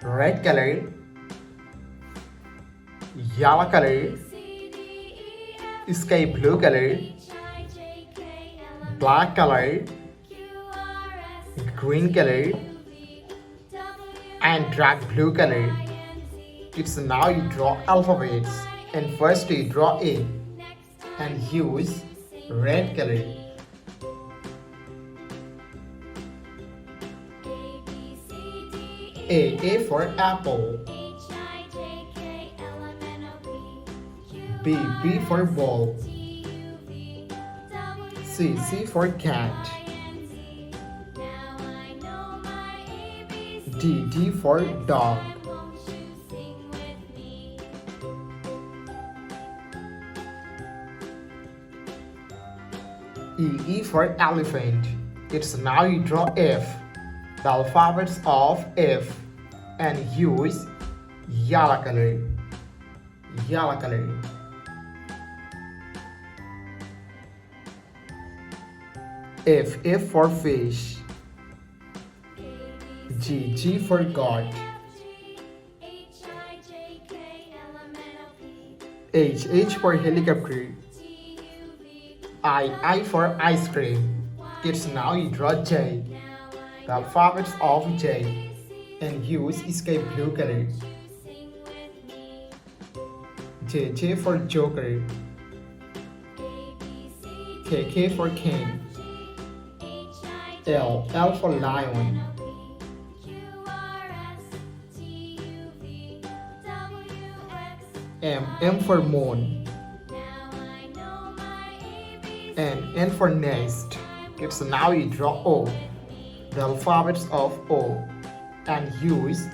red color, yellow color, sky blue color, black color, green color, and dark blue color. It's now you draw alphabets, and first you draw A and use red color. A for apple. B for ball. C for cat. D for dog. E for elephant. It's now you draw F, the alphabets of F, and use yellow color. Yellow color. F for fish. G for God. H for helicopter. I for ice cream. Kids, now you draw J, the alphabets of J, and use sky blue color. J for joker. K for king. L for lion. M for moon. And N for nest. It's now you draw O, the alphabets of O, and use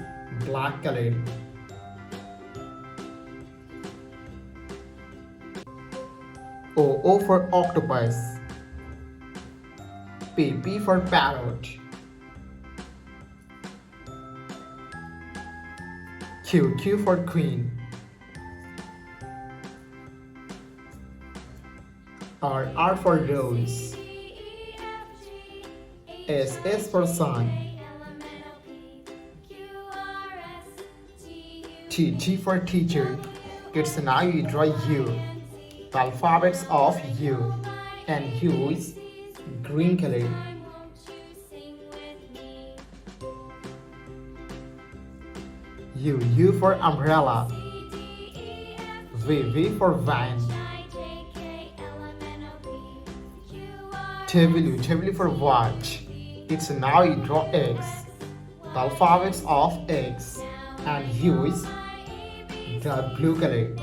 black color. O for octopus. P for parrot. Q for queen. R for rose. S for sun. T for teacher. It's now you draw U, the alphabets of U, and use green color. U for umbrella. V for van. W for watch. It's now you draw X, the alphabets of X, and use the blue color.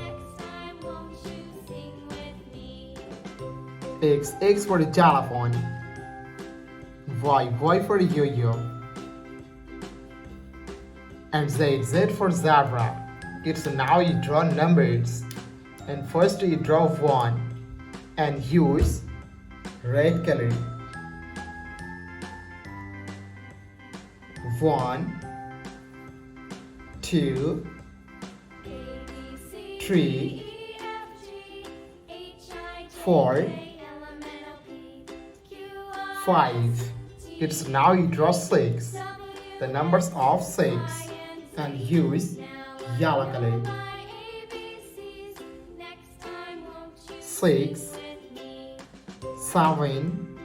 X for the telephone. Y for yo-yo. And Z for zebra. It's now you draw numbers, and first you draw 1 and use red color. 1, 2, 3, 4, 5. It's now you draw 6, the numbers of 6, and use yellow color. 6, 7,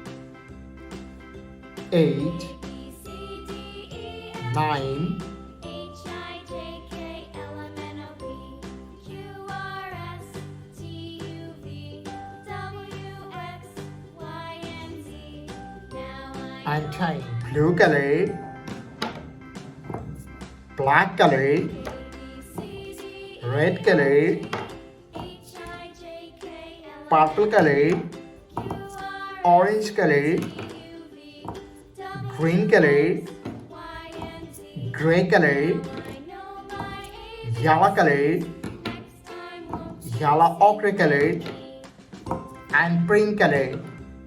8, 9, 10. Blue color, black color, red color, purple color, orange color, green color, gray color, yellow color, yellow ochre color, and pink color.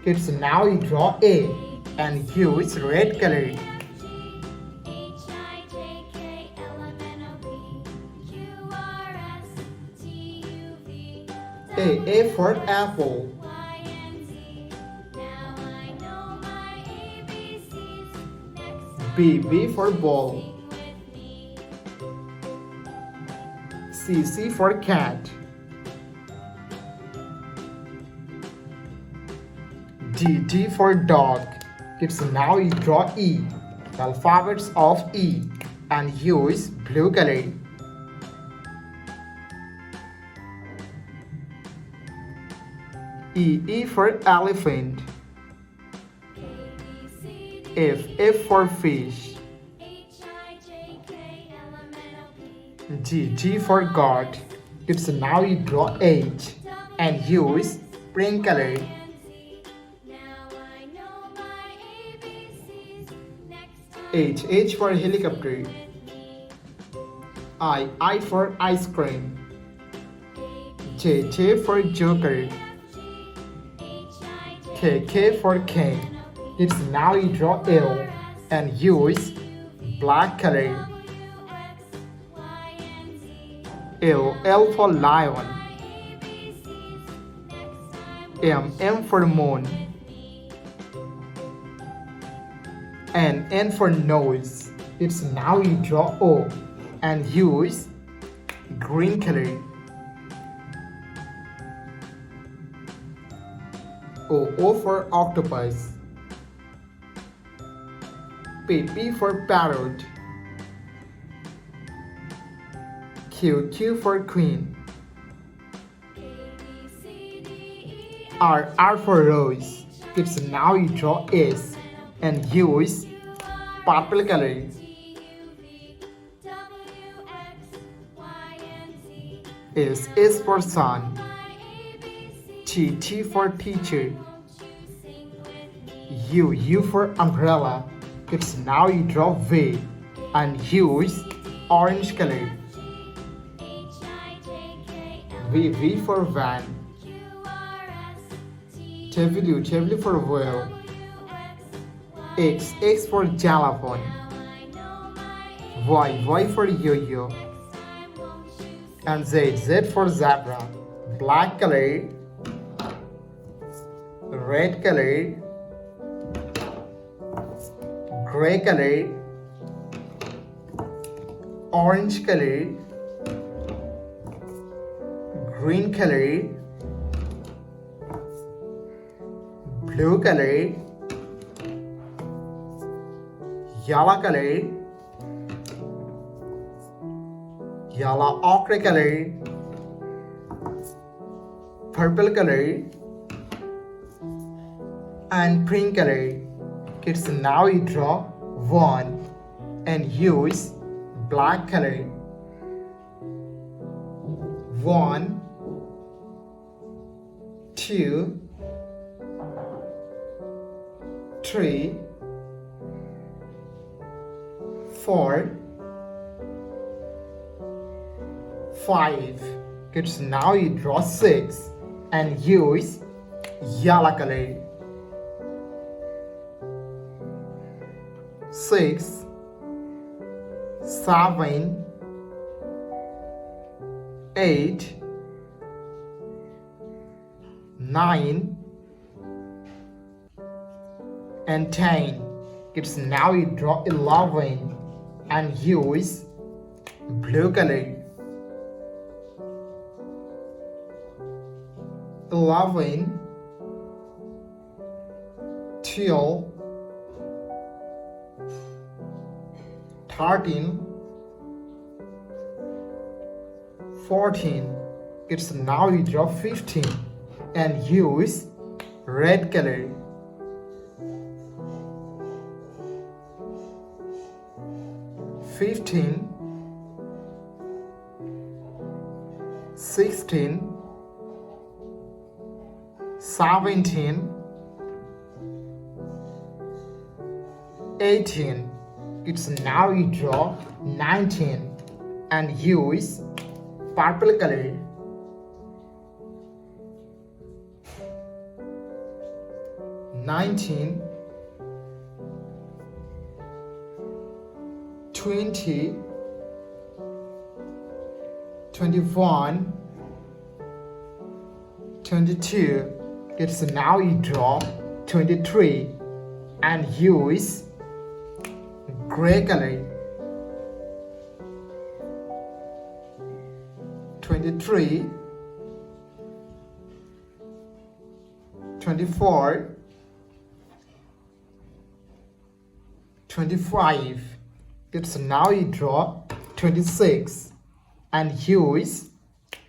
Kids, now you draw A and use red color. A for apple. B for ball. C for cat. D for dog. Kids, now you draw E, the alphabets of E, and use blue color. E for elephant. F for fish. G for God. Kids, now you draw H and use pink color. H for helicopter. I for ice cream. J for joker. K for king. It's now you draw L and use black color. L for lion. M for moon. And N for nose. It's now you draw O and use green color. O for octopus. P for parrot. Q for queen. R for rose. It's now you draw S and use purple color. S for sun. T for teacher. U for umbrella. It's now you draw V and use orange color. V for van. W for whale. X for xylophone. Y for yo-yo. And Z for zebra. Black color, red color, gray color, orange color, green color, blue color, yellow color, yellow ochre color, purple color, and pink color. Kids, now you draw one and use black color. 1, 2, 3, 4, 5. Kids, now you draw 6 and use yellow color. 6, 7, 8, 9, and 10. Kids, now you draw 11 and use blue color. 11, 12, 13, 14. It's now you draw 15 and use red color. 15, 16, 17, 18. It's now you draw 19 and use purple color. 19, 20, 21, 22. It's now you draw 23 and use gray color. 23, 24, 25. It's now you draw 26 and use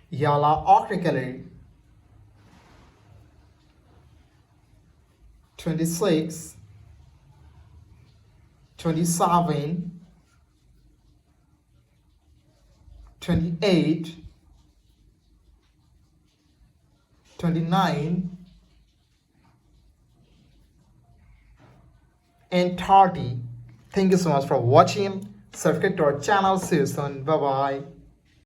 yellow ochre color. 26, 27, 28, 29, and 30. Thank you so much for watching. Subscribe to our channel. See you soon. Bye bye.